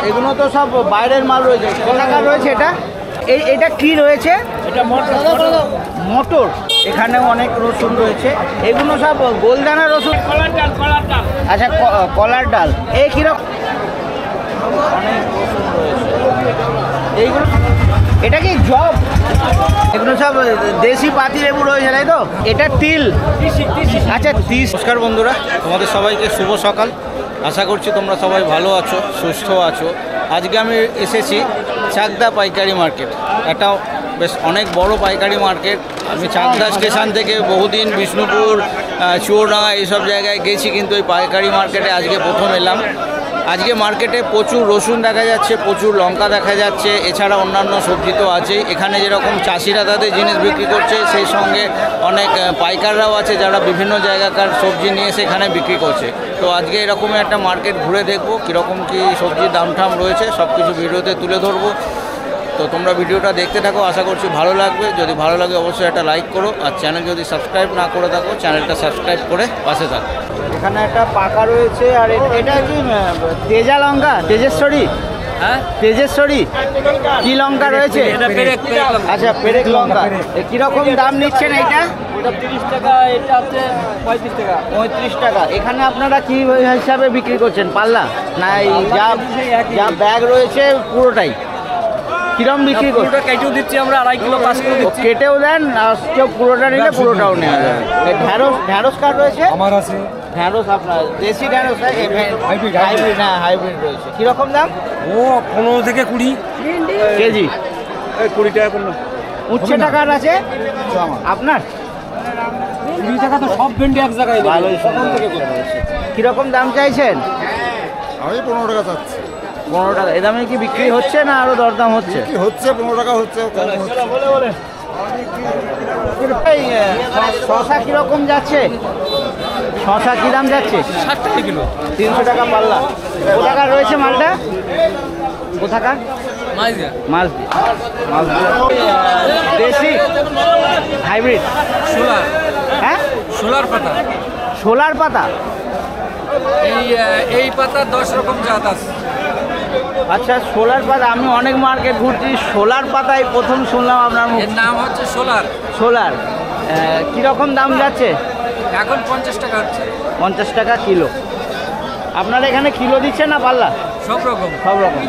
এগুলো তো সব বাইরের মাল রয়েছে। কোথাকার রয়েছে এটা? এটা কি রয়েছে? এটা মটর। এখানেও অনেক রসুন রয়েছে। এগুলো সব গোলদানা রসুন। কলার ডাল আচ্ছা, কলার ডাল। এই কিরকম? অনেক রসুন রয়েছে। এইগুলো এটা কি জব? এগুলো সব দেশি পাতি লেবু রয়েছে, তাই তো? এটা তিল। আচ্ছা, নমস্কার বন্ধুরা, তোমাদের সবাইকে শুভ সকাল। আশা করছি তোমরা সবাই ভালো আছো, সুস্থ আছো। আজকে আমি এসেছি চাকদা পাইকারি মার্কেট। একটা বেশ অনেক বড় পাইকারি মার্কেট। আমি চাকদা স্টেশন থেকে বহুদিন বিষ্ণুপুর, চুয়াডাঙ্গা এইসব জায়গায় গেছি, কিন্তু এই পাইকারি মার্কেটে আজকে প্রথম এলাম। আজকে মার্কেটে প্রচুর রসুন দেখা যাচ্ছে, প্রচুর লঙ্কা দেখা যাচ্ছে, এছাড়া অন্যান্য সবজি তো আছে। এখানে যেরকম চাষিরা তাদের জিনিস বিক্রি করছে, সেই সঙ্গে অনেক পাইকাররাও আছে যারা বিভিন্ন জায়গাকার সবজি নিয়ে এসে এখানে বিক্রি করছে। তো আজকে এরকমই একটা মার্কেট ঘুরে দেখব কীরকম কী সবজির দাম ঠাম রয়েছে, সব কিছু ভিডিওতে তুলে ধরবো। তো তোমরা ভিডিওটা দেখতে থাকো, আশা করছি ভালো লাগবে। যদি ভালো লাগে অবশ্যই একটা লাইক করো, আর চ্যানেল যদি সাবস্ক্রাইব না করে থাকো চ্যানেলটা সাবস্ক্রাইব করে পাশে থাকো। এখানে একটা পাকা রয়েছে। আর এটা কি তেজা লঙ্কা? তেজেশ্বরী? হ্যাঁ, তেজেশ্বরী। কি লঙ্কা রয়েছে? আচ্ছা, পেরেক লঙ্কা। কীরকম দাম নিচ্ছেন এইটা? 30 টাকা, এটা আছে 35 টাকা। 35 টাকা। এখানে আপনারা কি হিসাবে বিক্রি করছেন? পাল্লা না যা ব্যাগ রয়েছে পুরোটাই? কিরম বিক্রি করছেন? পুরোটা কেটেও দিচ্ছি আমরা, 2.5 কিলো 5 কিলো দিচ্ছি। কেটেও দেন, আর কেউ পুরোটা নিলে পুরোটাও নেওয়া যাবে। ঢ্যাঁড়স কার রয়েছে? আমার আছে। ঢ্যাঁড়স আপনার দেশি ঢ্যাঁড়স? হাইব্রিড? হ্যাঁ, হাইব্রিড রয়েছে। কীরকম দাম? ও 15 থেকে 20 কেজি। 20 টাকা করলো। উচ্ছে টাকার আছে আপনার? 20 টাকা তো সব ভেন্ডি এক জায়গায়। ভালোই সুন্দর রয়েছে। কীরকম দাম চাইছেন? আমি 15 টাকা চাচ্ছি। 15 টাকা। এ দামে কি বিক্রি হচ্ছে না আরও দরদাম হচ্ছে? কি হচ্ছে? 15 টাকা হচ্ছে। এই শশা কীরকম যাচ্ছে? শশা কী দাম যাচ্ছে? 60 টাকা কিলো। 300 টাকা পাল্লা। কোথাকার রয়েছে মালটা? কোথাকার? মাঝদি। দেশি হাইব্রিড? সোলার। হ্যাঁ, সোলার পাতা। সোলার পাতা? এই পাতা 10 রকম জাত আছে। আচ্ছা, সোলার পাতা। আমি অনেক মার্কেট ঘুরছি, সোলার পাতায় প্রথম শুনলাম আপনার মুখ। এর নাম হচ্ছে সোলার। সোলার। কীরকম দাম যাচ্ছে এখন? 50 টাকা হচ্ছে। 50 টাকা কিলো। আপনারা এখানে কিলো দিচ্ছেন না পাল্লা? সব রকম। সব রকম।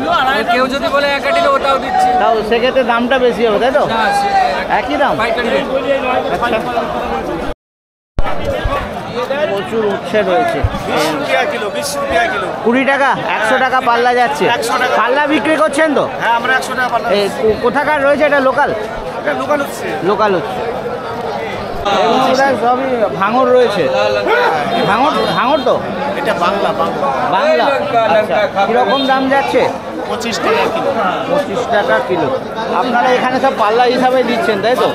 কেউ যদি বলে 1 কিলো, ওটাও দিচ্ছি। তাও সেক্ষেত্রে দামটা বেশি হবে, তাই তো? না, একই দাম? পাইকারি রেট। আচ্ছা, প্রচুর উচ্ছে রয়েছে। 20 টাকা, 100 টাকা পাল্লা যাচ্ছে। পাল্লা বিক্রি করছেন তো? হ্যাঁ, আমরা 100 টাকা পাল্লা। কোথাকার রয়েছে এটা? লোকাল? এটা লোকাল হচ্ছে। লোকাল হচ্ছে। সবই ভাঙর রয়েছে। ভাঙর তো? এটা বাংলা। বাংলা। আচ্ছা, কীরকম দাম যাচ্ছে? 25 টাকা কিলো। 25 টাকা কিলো। আপনারা এখানে সব পাল্লা হিসাবে দিচ্ছেন, তাই তো?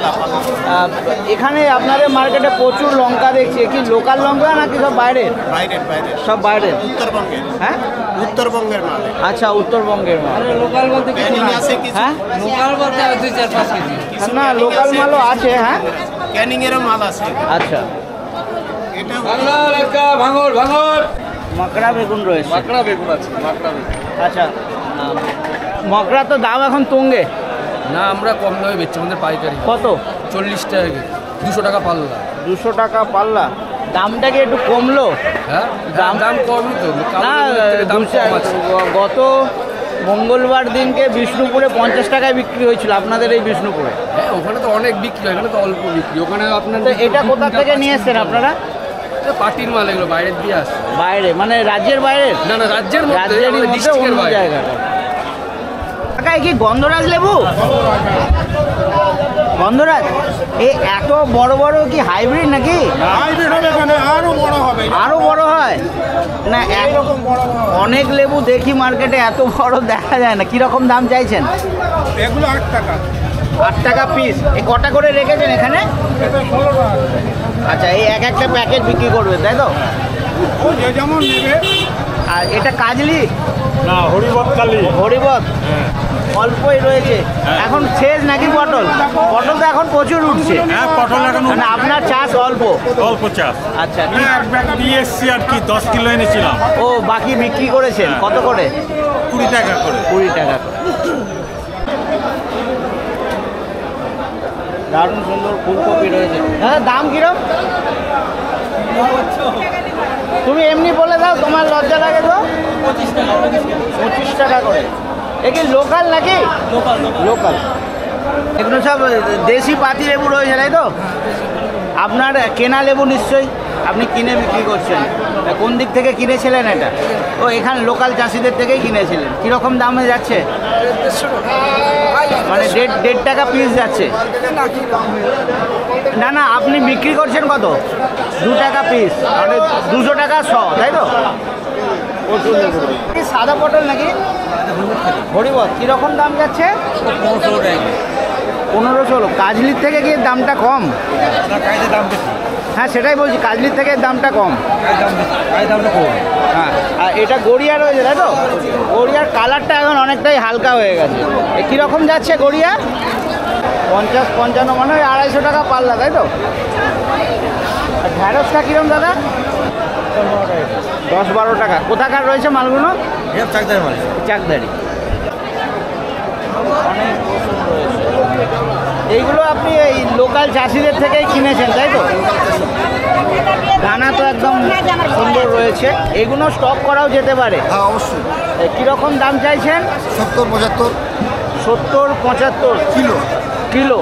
এখানে আপনাদের মার্কেটে প্রচুর লঙ্কা দেখছি। কি লোকাল লঙ্কা নাকি সব বাইরের? বাইরের। সব বাইরের। উত্তরবঙ্গের। হ্যাঁ, উত্তরবঙ্গের মাল। আচ্ছা, উত্তরবঙ্গের মাল। লোকাল বলতে কিছু না। আছে কিছু। হ্যাঁ, লোকাল বলতে 2-4-5 কেজি। না, লোকাল মালও আছে। হ্যাঁ, ক্যানিং এরও মাল আছে। আচ্ছা। এটা বাংলা লঙ্কা, ভাঙর। মকড়া বেগুন রয়েছে। মাকড়া বেগুন আছে, মাকড়া বেগুন। আচ্ছা, মকড়া তো দাম এখন তুঙ্গে। না, আমরা কম দামে বেচছি, আমাদের পাইকারি। কত? 40 টাকা কেজি, 200 টাকা পাল্লা। 200 টাকা পাল্লা। দামটা কি একটু কমলো? হ্যাঁ, দাম কমই তো। না, দাম কম আছে। গত মঙ্গলবার দিনকে বিষ্ণুপুরে 50 টাকায় বিক্রি হয়েছিল আপনাদের এই বিষ্ণুপুরে। হ্যাঁ, ওখানে তো অনেক বিক্রি হয়, এখানে তো অল্প বিক্রি। ওখানে আপনার তো এটা কোথা থেকে নিয়ে এসছেন আপনারা? পার্টির মাল, এগুলো বাইরের দিয়ে আসছে। বাইরে মানে রাজ্যের বাইরে? না, রাজ্যের মধ্যে, রাজ্যের মধ্যে ডিস্ট্রিক্টের অন্য বাইরে। জায়গাটা। কাকায় কি গন্ধরাজ লেবু? গন্ধরাজ। এত বড় বড় কি হাইব্রিড নাকি? হাইব্রিড হবে, এখানে আরো বড় হবে। আরো বড় হয় না? এরকম বড় অনেক লেবু দেখি মার্কেটে, এত বড় দেখা যায় না। কিরকম দাম চাইছেন? এগুলো 8 টাকা। 8 টাকা পিস। এই কটা করে রেখেছেন এখানে? এটা 16 টাকা। আচ্ছা, এই একটা প্যাকেট বিক্রি করবে, তাই তো? ও যে যেমন নেবে। আর এটা কাজলি না, হরিবত কালি। হরিবত। অল্পই রয়েছে। এখন শেষ নাকি পটল? পটল তো এখন প্রচুর উঠছে। হ্যাঁ, পটল এখন মানে আপনার চাষ অল্প? অল্প চাষ। আচ্ছা, এক ব্যাগ দিয়ে এসছি আর কি, 10 কিলো এনেছিলাম। ও বাকি বিক্রি করেছেন কত করে? 20 টাকা করে। 20 টাকা। দারুণ সুন্দর ফুলকপি রয়েছে। হ্যাঁ, দাম কিরম? তুমি এমনি বলে দাও, তোমার লজ্জা লাগে তো। 25 টাকা করে। এ কি লোকাল নাকি? লোকাল। এগুলো সব দেশি পাতি লেবু রয়েছে তাই তো? আপনার কেনা লেবু নিশ্চয়ই আপনি কিনে বিক্রি করছেন। কোন দিক থেকে কিনেছিলেন এটা? ও এখানে লোকাল চাষিদের থেকেই কিনেছিলেন। কীরকম দামে যাচ্ছে? মানে 1.5 টাকা পিস যাচ্ছে? না না, আপনি বিক্রি করছেন কত? 2 টাকা পিস, মানে 200 টাকা 100, তাই তো? সাদা পটল নাকি? হরিবত কীরকম দাম যাচ্ছে? 1500। কাজলির থেকে কি দামটা কম? হ্যাঁ সেটাই বলছি, কাজলির থেকে দামটা কম। হ্যাঁ, আর এটা গড়িয়া রয়েছে তাই তো? গড়িয়ার কালারটা এখন অনেকটাই হালকা হয়ে গেছে। কীরকম যাচ্ছে গড়িয়া? 50-55, মানে 250 টাকা পাল্লা তাই তো? আর ঢ্যাঁড়সটা কীরকম দাদা? 10-12 টাকা। কোথাকার রয়েছে মালগুলো? চাকদারি। অনেক রসুন রয়েছে। এইগুলো আপনি এই লোকাল চাষিদের থেকেই কিনেছেন তাই তো? দানা তো একদম সুন্দর রয়েছে। এগুলো স্টক করাও যেতে পারে? হ্যাঁ অবশ্যই। কীরকম দাম চাইছেন? 70-75 70-75 কিলো। কিলো।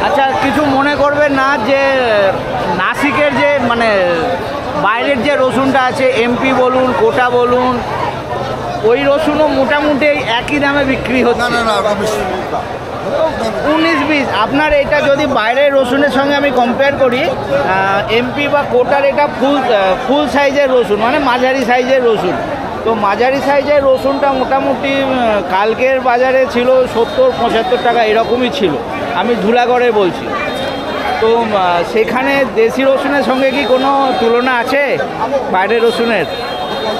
আচ্ছা, কিছু মনে করবেন না যে নাসিকের যে মানে বাইরের যে রসুনটা আছে, এমপি বলুন, কোটা বলুন, ওই রসুনও মোটামুটি একই দামে বিক্রি না হচ্ছে। না না, রমেশ। 19-20। আপনার এটা যদি বাইরের রসুনের সঙ্গে আমি কম্পেয়ার করি, এমপি বা কোটার এটা ফুল সাইজের রসুন, মানে মাঝারি সাইজের রসুন। তো মাঝারি সাইজের রসুনটা মোটামুটি কালকের বাজারে ছিল 70-75 টাকা, এরকমই ছিল। আমি ধুলাগড়ে বলছি। তো সেখানে দেশি রসুনের সঙ্গে কি কোনো তুলনা আছে বাইরের রসুনের?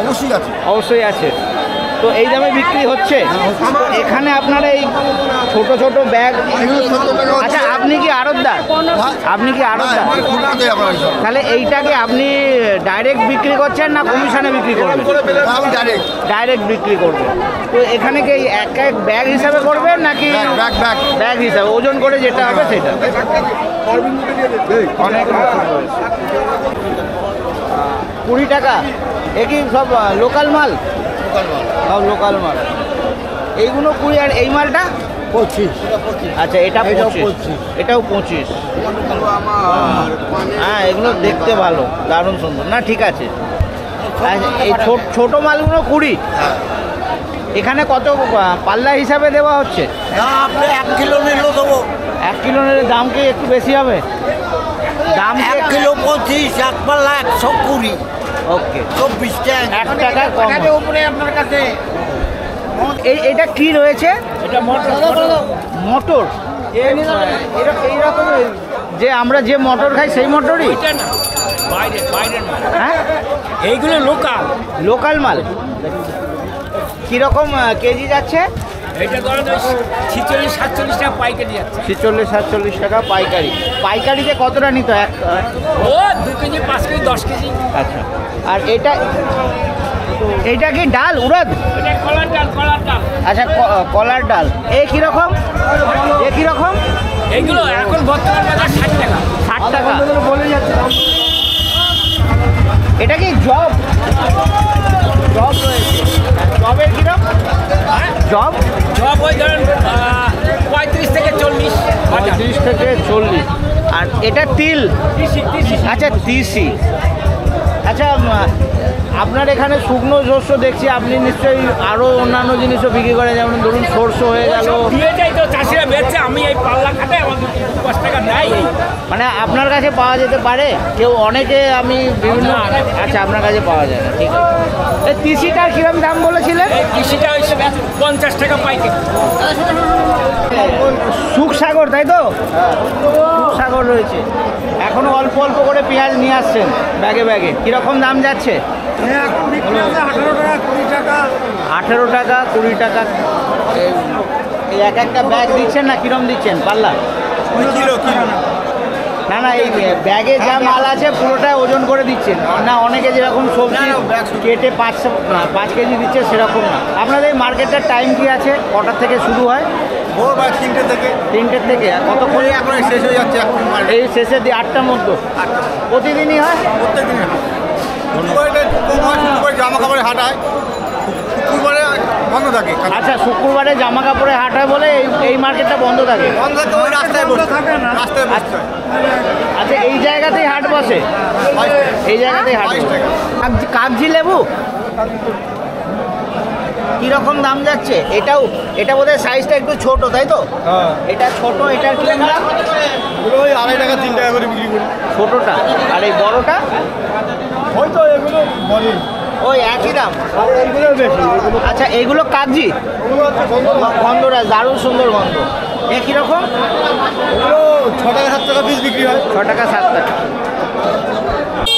অবশ্যই আছে। অবশ্যই আছে। তো এই দামে বিক্রি হচ্ছে। তো এখানে আপনার এই ছোট ছোট ব্যাগ। আচ্ছা, আপনি কি আড়তদার? আপনি কি আড়তদার? তাহলে এইটাকে আপনি ডাইরেক্ট বিক্রি করছেন না কমিশনে বিক্রি করবেন? আমি ডাইরেক্ট বিক্রি করবেন। তো এখানে কি এক এক ব্যাগ হিসাবে করবেন নাকি ব্যাগ হিসাবে ওজন করে যেটা হবে সেটা? অনেক 20 টাকা। এ কি সব লোকাল মাল? সব লোকাল মাল। এইগুলো 20। আর এই মালটা 25। আচ্ছা, এটা 25। এটাও 25। হ্যাঁ, এগুলো দেখতে ভালো, দারুণ সুন্দর। না ঠিক আছে। এই ছোট মালগুলো 20। এখানে কত পাল্লা হিসাবে দেওয়া হচ্ছে? আপনি 1 কিলো নিলেও দেবো। 1 কিলো নিলে দাম কি একটু বেশি হবে? দাম 1 কিলো 25, 1 পাল্লা 120। ওকে, 24 টাকা। 1 টাকা কম উপরে আপনার কাছে। এটা কি রয়েছে? এটা মটর। এইরকম যে আমরা যে মটর খাই সেই মটরই? হ্যাঁ, এইগুলো লোকাল লোকাল মাল। কীরকম কেজি যাচ্ছে? এটা ধরেন 46-47 টাকা পাইকারি যাচ্ছে। 46-47 টাকা পাইকারি। পাইকারিতে কতটা নিত? ও 2 কেজি, 5 কেজি, 10 কেজি। আচ্ছা, আর এইটা কি ডাল? উড়দ? এটা কলার ডাল। আচ্ছা, কলার ডাল। কীরকম? কীরকম? এইগুলো এখন বর্তমান বাজার 60 টাকা। 60 টাকা বলে যাচ্ছে। এটা কি জব? জব রয়েছে। জবের কিরকম? জব ওই ধরেন 35 থেকে 40। 35 থেকে 40। আর এটা তিল? আচ্ছা, তিসি। আচ্ছা, আপনার এখানে শুকনো শস্য দেখছি, আপনি নিশ্চয়ই আরও অন্যান্য জিনিসও বিক্রি করেন, যেমন ধরুন সরষে হয়ে গেল। দিয়ে যাই তো চাষিরা বেচছে, আমি এই পাল্লা খাটে আমার 2-5 টাকা দেয়। মানে আপনার কাছে পাওয়া যেতে পারে? কেউ অনেকে আমি বিভিন্ন। আচ্ছা, আপনার কাছে পাওয়া যায় না, ঠিক আছে। এই তিসিটার কিরম দাম বলেছিলেন? এই কৃষিটা ওই 50 টাকা পাইকারি। সুখসাগর তাই তো? সুখসাগর রয়েছে। এখনো অল্প অল্প করে পেঁয়াজ নিয়ে আসছেন ব্যাগে ব্যাগে। কীরকম দাম যাচ্ছে? এখন বিক্রি হচ্ছে 18 টাকা, 20 টাকা। 18 টাকা, 20 টাকা। এই এক একটা ব্যাগ দিচ্ছেন না কিরম দিচ্ছেন পাল্লা? কিলো না না, এই ব্যাগে যা মাল আছে পুরোটা ওজন করে দিচ্ছেন না? অনেকে যেরকম সবজি কেটে 5 কেজি দিচ্ছে সেরকম না। আপনাদের এই মার্কেটটার টাইম কি আছে? কটার থেকে শুরু হয়? ভোর বা 3টে থেকে 3টের থেকে আর কতক্ষণ? এখন শেষ হয়ে যাচ্ছে এখন এই শেষের দিয়ে 8টার মধ্যে প্রতিদিনই হয়? প্রত্যেকদিন শুক্রবারে জামা কাপড়ে হাট হয়, শুক্রবারে বন্ধ থাকে। আচ্ছা, শুক্রবারে জামা কাপড়ে হাট হয় বলে এই মার্কেটটা বন্ধ থাকে? বন্ধ থাকে, ওই রাস্তায় বসে রাস্তায় বসতে হয়। আচ্ছা, এই জায়গাতেই হাট বসে? এই জায়গাতেই হাট বসে। কাগজি লেবু কিরকম দাম যাচ্ছে? এটা বোধহয় সাইজটা একটু ছোট, তাই তো? এটা ছোট, এটার কি দাম? ওগুলো ওই 2.5 টাকা 3 টাকা করে বিক্রি করি। ছোটটা আর এই বড়টা হয়তো এগুলো বলে ওই একই দাম? এইগুলো বেশি, এগুলো আচ্ছা, এইগুলো কাগজি? গন্ধটা দারুণ সুন্দর গন্ধ। এ কীরকম? এগুলো 6 টাকা 7 টাকা পিস বিক্রি হয়। 6 টাকা 7 টাকা।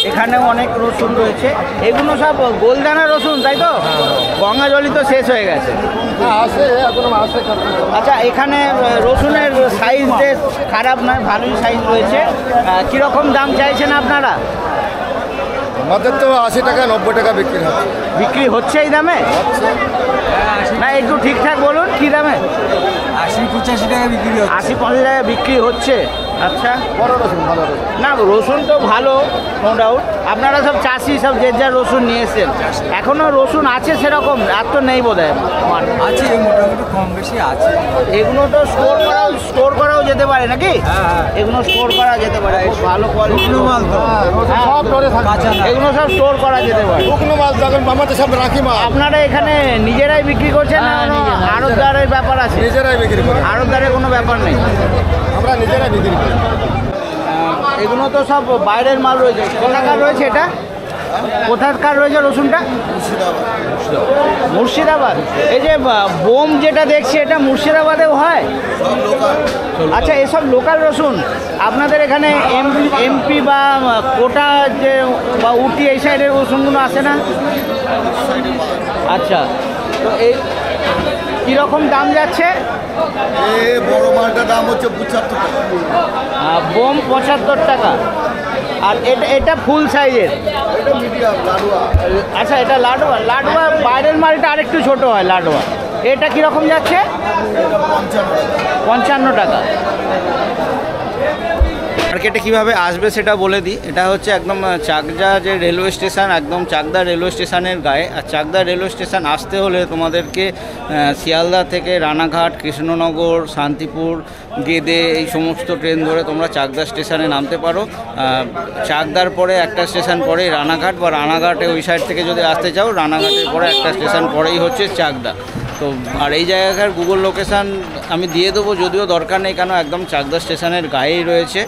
এখানেও অনেক রসুন রয়েছে। এগুলো সব গোলদানা রসুন, তাই তো? গঙ্গাজলি তো শেষ হয়ে গেছে। আসে এখনো আসে। আচ্ছা, এখানে রসুনের সাইজ বেশ খারাপ নয়, ভালোই সাইজ রয়েছে। কীরকম দাম চাইছেন আপনারা? আমাদের তো 80 টাকা 90 টাকা বিক্রি হয়। বিক্রি হচ্ছে এই দামে? না, একটু ঠিকঠাক বলুন, কী দামে? 80-85 টাকা বিক্রি 80-85 টাকা বিক্রি হচ্ছে। আচ্ছা, বড় রসুন ভালো রসুন। না রসুন তো ভালো, নো ডাউট। আপনারা সব চাষি, সব যে যা রসুন নিয়ে এসেছেন। এখনও রসুন আছে সেরকম? আর তো নেই বোধ হয়। আছে, মোটামুটি কম বেশি আছে। এগুলো তো স্টোর করাও যেতে পারে নাকি? এগুলো স্টোর করা যেতে পারে, খুব ভালো কোয়ালিটি মাল তো। সব ধরে থাকে। এগুলো সব স্টোর করা যেতে পারে। শুকনো মাছ যখন আমাদের সব রাখি মাছ। আপনারা এখানে নিজেরাই বিক্রি করছেন না আড়তদারের ব্যাপার আছে? নিজেরাই বিক্রি করি, আড়তদারের কোনো ব্যাপার নেই? আমরা নিজেরাই বিক্রি করি। এগুলো তো সব বাইরের মাল রয়েছে। কোথাকার রয়েছে এটা? কোথাকার রয়েছে রসুনটা? মুর্শিদাবাদ। এই যে বোম যেটা দেখছি, এটা মুর্শিদাবাদেও হয়? আচ্ছা, এসব লোকাল রসুন আপনাদের এখানে এমপি বা কোটা যে বা উটি এই সাইডের রসুনগুলো আসে না? আচ্ছা, তো এই কীরকম দাম যাচ্ছে? বড় মালটার দাম হচ্ছে 75 টাকা। বোম 75 টাকা। আর এটা ফুল সাইজের? এটা মিডিয়াম লাডুয়া। আচ্ছা, এটা লাডুয়া। লাডুয়া বাইরের মালটা আরেকটু ছোট হয় লাডুয়া। এটা কীরকম যাচ্ছে? এটা 55 টাকা। মার্কেটে কীভাবে আসবে সেটা বলে দিই। এটা হচ্ছে একদম চাকদা যে রেলওয়ে স্টেশন, একদম চাকদা রেলওয়ে স্টেশনের গায়ে। আর চাকদা রেলওয়ে স্টেশন আসতে হলে তোমাদেরকে শিয়ালদা থেকে রানাঘাট, কৃষ্ণনগর, শান্তিপুর, গেদে এই সমস্ত ট্রেন ধরে তোমরা চাকদা স্টেশনে নামতে পারো। চাকদার পরে একটা স্টেশন পরেই রানাঘাট, বা রানাঘাটে ওই সাইড থেকে যদি আসতে চাও রানাঘাটের পরে একটা স্টেশন পরেই হচ্ছে চাকদা। তো আর এই জায়গাকার গুগল লোকেশান আমি দিয়ে দেবো, যদিও দরকার নেই, কেন একদম চাকদা স্টেশনের গায়েই রয়েছে।